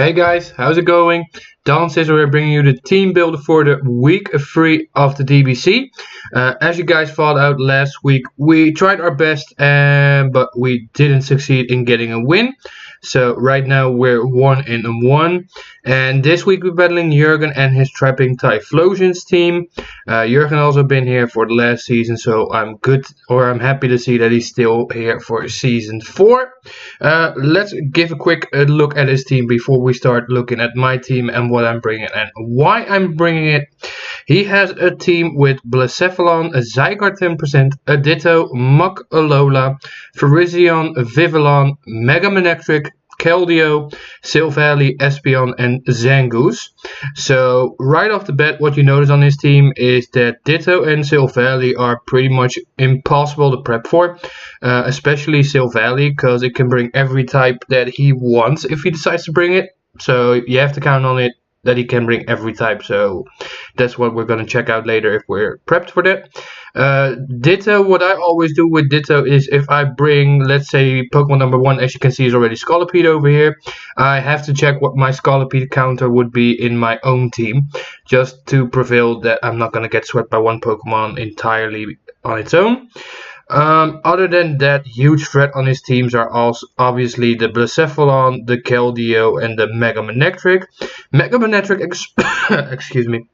Hey guys, how's it going? DonScizor here bringing you the team builder for the week 3 of the DBC. As you guys found out last week, we tried our best but we didn't succeed in getting a win. So right now we're 1-1, and this week we're battling Jurgen and his Trapping Typhlosions team. Jurgen also been here for the last season, so I'm happy to see that he's still here for season 4. Let's give a quick look at his team before we start looking at my team and what I'm bringing and why I'm bringing it. He has a team with Blacephalon, a Zygarde 10%, a Ditto, Muk, Alola, Virizion, Vivillon, Mega Manectric, Keldeo, Silvally, Espeon, and Zangoose. So right off the bat, what you notice on his team is that Ditto and Silvally are pretty much impossible to prep for, especially Silvally, because it can bring every type that he wants if he decides to bring it. So you have to count on it that he can bring every type, so that's what we're going to check out later if we're prepped for that. Ditto, what I always do with Ditto is if I bring, let's say, Pokemon number 1, as you can see is already Scolipede over here, I have to check what my Scolipede counter would be in my own team, just to prevail that I'm not going to get swept by one Pokemon entirely on its own. Other than that, huge threat on his teams are also obviously the Blacephalon, the Keldeo, and the Mega Manectric. Mega Manectric, excuse me.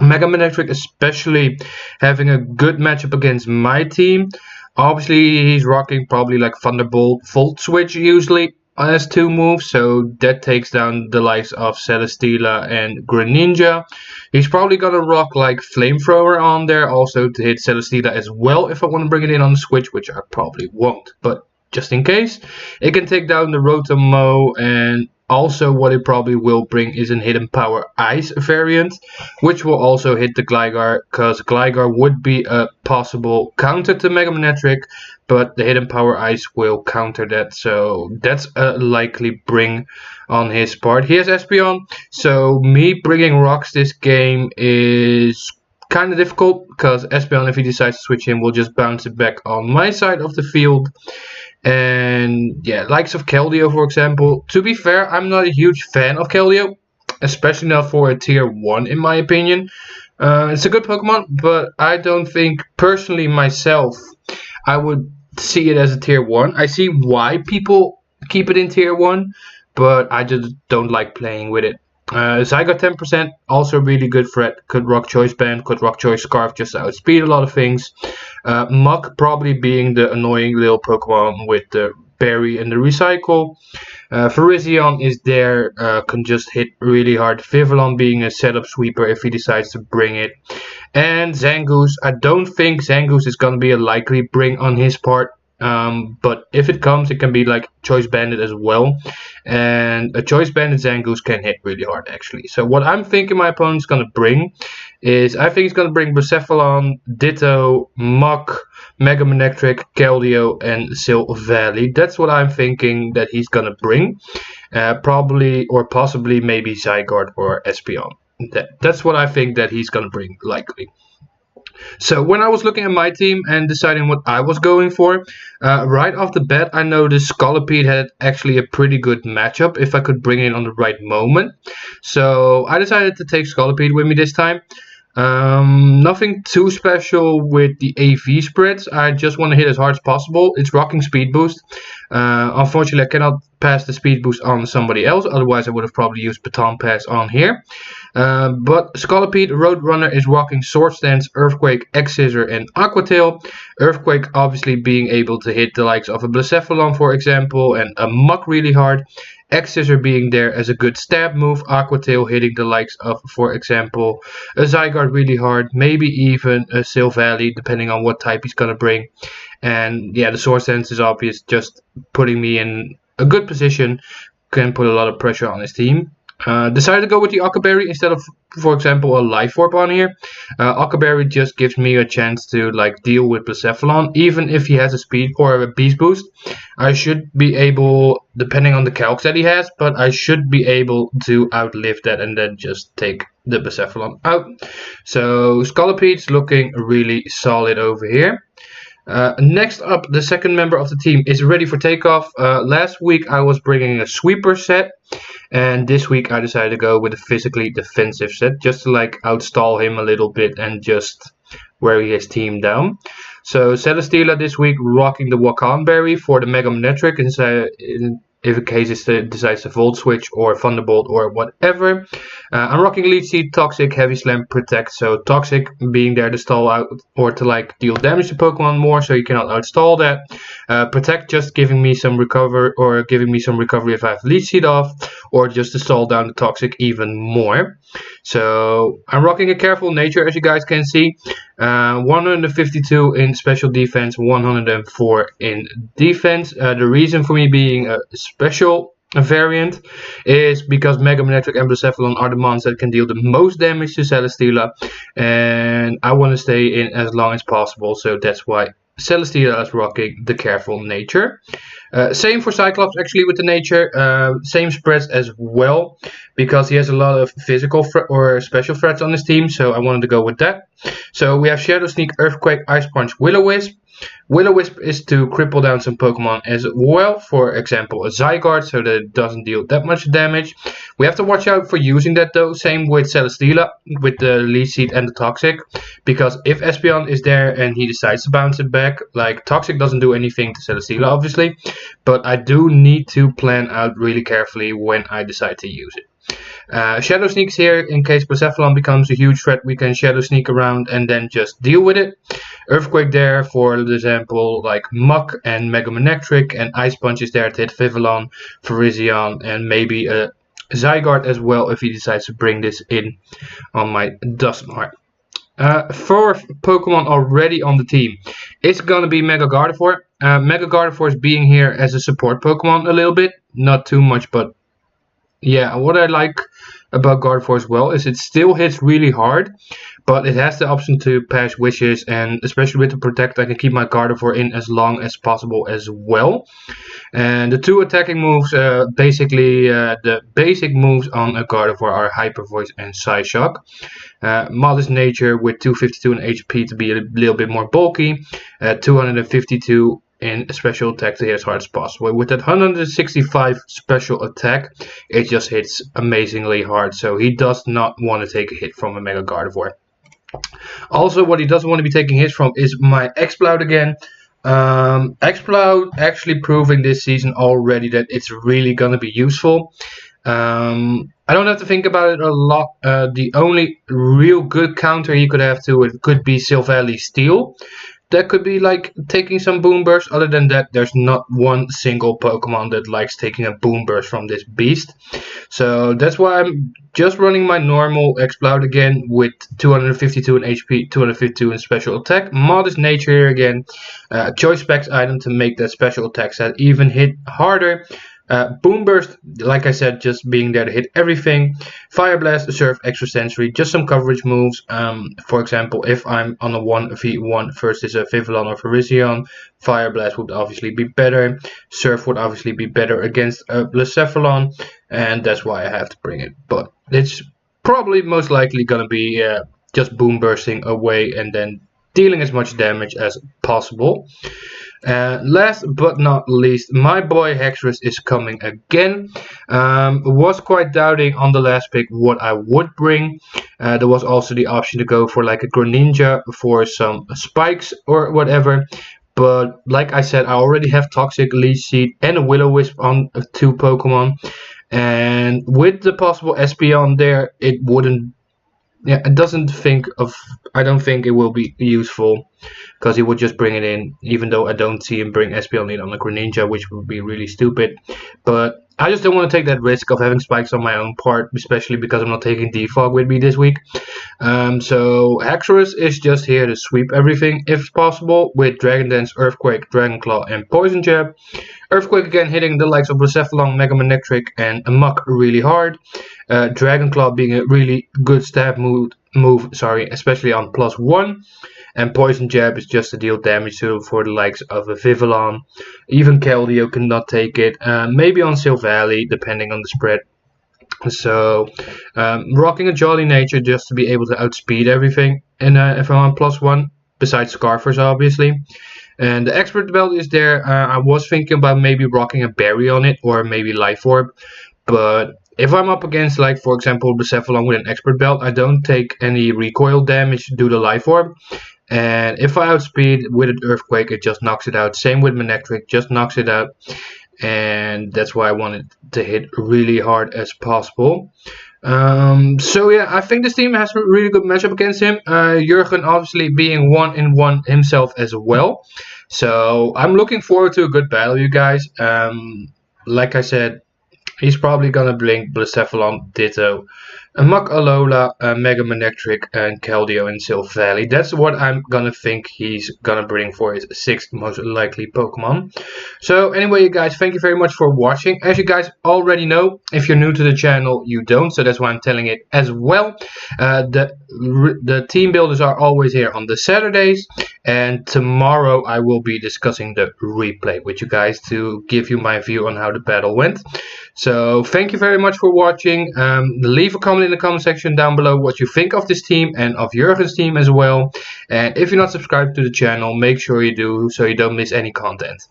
Mega Manectric especially having a good matchup against my team. Obviously, he's rocking probably like Thunderbolt, Volt Switch usually as 2 moves, so that takes down the likes of Celesteela and Greninja. He's probably gonna rock like Flamethrower on there also to hit Celesteela as well if I want to bring it in on the Switch, which I probably won't, but just in case. It can take down the Rotom-Mow, and also what it probably will bring is an Hidden Power Ice variant, which will also hit the Gligar, because Gligar would be a possible counter to Mega Manectric, but the Hidden Power Ice will counter that, so that's a likely bring on his part. He has Espeon, so me bringing rocks this game is kind of difficult, because Espeon, if he decides to switch him, will just bounce it back on my side of the field. And yeah, likes of Keldeo, for example. To be fair, I'm not a huge fan of Keldeo, especially not for a tier 1 in my opinion. It's a good Pokemon, but I don't think personally myself I would see it as a tier 1. I see why people keep it in tier 1, but I just don't like playing with it. Zygarde 10%, also really good threat. Could rock Choice Band, could rock Choice Scarf just to outspeed a lot of things. Muk probably being the annoying little Pokemon with the Berry and the Recycle. Virizion is there, can just hit really hard. Vivillon being a setup sweeper if he decides to bring it. And Zangoose, I don't think Zangoose is going to be a likely bring on his part. But if it comes, it can be like Choice Bandit as well, and a Choice Bandit Zangoose can hit really hard actually. So what I'm thinking my opponent's gonna bring is, I think he's gonna bring Blacephalon, Ditto, Muk, Mega Manectric, Keldeo, and Silvally. That's what I'm thinking that he's gonna bring. Probably or possibly maybe Zygarde or Espeon. That's what I think that he's gonna bring likely. So when I was looking at my team and deciding what I was going for, right off the bat I noticed Scolipede had actually a pretty good matchup if I could bring it on the right moment. So I decided to take Scolipede with me this time. Nothing too special with the AV spreads. I just want to hit as hard as possible. It's rocking Speed Boost. Unfortunately, I cannot pass the Speed Boost on somebody else. Otherwise, I would have probably used Baton Pass on here. But Scolipede Roadrunner is rocking Sword Stance, Earthquake, X-Scissor, and Aqua Tail. Earthquake obviously being able to hit the likes of a Blacephalon, for example, and a Muk really hard. X-Scissor being there as a good stab move, Aqua Tail hitting the likes of, for example, a Zygarde really hard, maybe even a Silvally, depending on what type he's going to bring. And yeah, the Sword Stance is obvious, just putting me in a good position, can put a lot of pressure on his team. Decided to go with the Ockerberry instead of, for example, a Life Orb on here. Ockerberry just gives me a chance to like deal with Blacephalon, even if he has a speed or a beast boost. I should be able, depending on the calcs that he has, but I should be able to outlive that and then just take the Blacephalon out. So Scolipede's looking really solid over here. Next up, the second member of the team is ready for takeoff. Last week I was bringing a sweeper set, And this week I decided to go with a physically defensive set, just to like outstall him a little bit and just wear his team down. So Celesteela this week rocking the Wakan Berry for the Mega Manectric if in case it decides to Volt Switch or Thunderbolt or whatever. I'm rocking Leech Seed, Toxic, Heavy Slam, Protect. So Toxic being there to stall out or to like deal damage to Pokemon more, so you cannot outstall that. Protect just giving me some recover or giving me some recovery if I have Leech Seed off, or just to stall down the Toxic even more. So I'm rocking a Careful Nature, as you guys can see. 152 in special defense, 104 in defense. The reason for me being a special variant is because Mega Manectric and Blacephalon are the monsters that can deal the most damage to Celesteela, and I want to stay in as long as possible, so that's why Celesteela is rocking the Careful Nature. Same for Cyclops actually with the Nature, same spreads as well, because he has a lot of physical or special threats on his team, so I wanted to go with that. So we have Shadow Sneak, Earthquake, Ice Punch, Will-O-Wisp. Will-O-Wisp is to cripple down some Pokemon as well, for example a Zygarde, so that it doesn't deal that much damage. We have to watch out for using that though, same with Celesteela, with the Leech Seed and the Toxic, because if Espeon is there and he decides to bounce it back, like Toxic doesn't do anything to Celesteela obviously, but I do need to plan out really carefully when I decide to use it. Shadow Sneak's here in case Blacephalon becomes a huge threat. We can Shadow Sneak around and then just deal with it. Earthquake there for example like Muck and Mega Manectric, and Ice Punch is there to hit Vivillon, Virizion, and maybe a Zygarde as well if he decides to bring this in on my Dusknoir. 4 Pokemon already on the team. It's gonna be Mega Gardevoir. Mega Gardevoir is being here as a support Pokemon a little bit, not too much, but yeah, what I like about Gardevoir as well is it still hits really hard, but it has the option to pass wishes, and especially with the Protect I can keep my Gardevoir in as long as possible as well. And the 2 attacking moves, basically the basic moves on a Gardevoir are Hyper Voice and Psyshock. Modest Nature with 252 in HP to be a little bit more bulky, 252 in special attack to hit as hard as possible. With that 165 special attack, it just hits amazingly hard, so he does not want to take a hit from a Mega Gardevoir. Also, what he doesn't want to be taking hits from is my Exploud again. Exploud actually proving this season already that it's really gonna be useful. I don't have to think about it a lot. The only real good counter he could have to it could be Silvally Steel. That could be like taking some Boom Burst. Other than that, there's not one single Pokemon that likes taking a Boom Burst from this beast. So that's why I'm just running my normal Exploud again with 252 in HP, 252 in special attack. Modest Nature here again. Choice Specs item to make that special attack set even hit harder. Boom Burst, like I said, just being there to hit everything. Fire Blast, Surf, Extra Sensory, just some coverage moves. For example, if I'm on a 1v1 versus a Vivillon or Virizion, Fire Blast would obviously be better. Surf would obviously be better against a Blacephalon, and that's why I have to bring it. But it's probably most likely gonna be just Boom Bursting away and then dealing as much damage as possible. Last but not least, my boy Hexorus is coming again. Was quite doubting on the last pick what I would bring. There was also the option to go for like a Greninja for some spikes or whatever. But like I said, I already have Toxic, Leech Seed, and a Will-O-Wisp on 2 Pokemon. And with the possible Espeon there, it wouldn't. Yeah, I don't think it will be useful, because he would just bring it in, even though I don't see him bring Espeon in on a Greninja, which would be really stupid. But I just don't want to take that risk of having spikes on my own part, especially because I'm not taking Defog with me this week. So Hexorus is just here to sweep everything if possible, with Dragon Dance, Earthquake, Dragon Claw, and Poison Jab. Earthquake again hitting the likes of Blacephalon, Mega Manectric, and Muck really hard. Dragon Claw being a really good stab move, especially on +1. And Poison Jab is just to deal damage to for the likes of a Vivillon. Even Keldeo cannot take it. Maybe on Silvally, depending on the spread. So, rocking a Jolly Nature just to be able to outspeed everything. And if I'm on +1, besides Scarfers obviously. And the Expert Belt is there. I was thinking about maybe rocking a Berry on it, or maybe Life Orb. But if I'm up against, like, for example, Blacephalon with an expert belt, I don't take any recoil damage due to Life Orb. And if I outspeed with an Earthquake, it just knocks it out. Same with Manectric, just knocks it out. And that's why I wanted to hit really hard as possible. So yeah, I think this team has a really good matchup against him. Jurgen obviously being 1-in-1 himself as well. So I'm looking forward to a good battle, you guys. Like I said, he's probably gonna bring Blacephalon, Ditto, a Mach Alola, a Mega Manectric, and Keldeo in Sylph Valley. That's what I'm gonna think he's gonna bring for his 6th most likely Pokemon. So anyway, you guys, thank you very much for watching. As you guys already know, if you're new to the channel, you don't, so that's why I'm telling it as well. The team builders are always here on the Saturdays, and tomorrow I will be discussing the replay with you guys to give you my view on how the battle went. So thank you very much for watching. Leave a comment in the comment section down below what you think of this team and of Jurgen's team as well. And if you're not subscribed to the channel, make sure you do so you don't miss any content.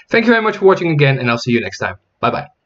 Thank you very much for watching again, and I'll see you next time. Bye bye.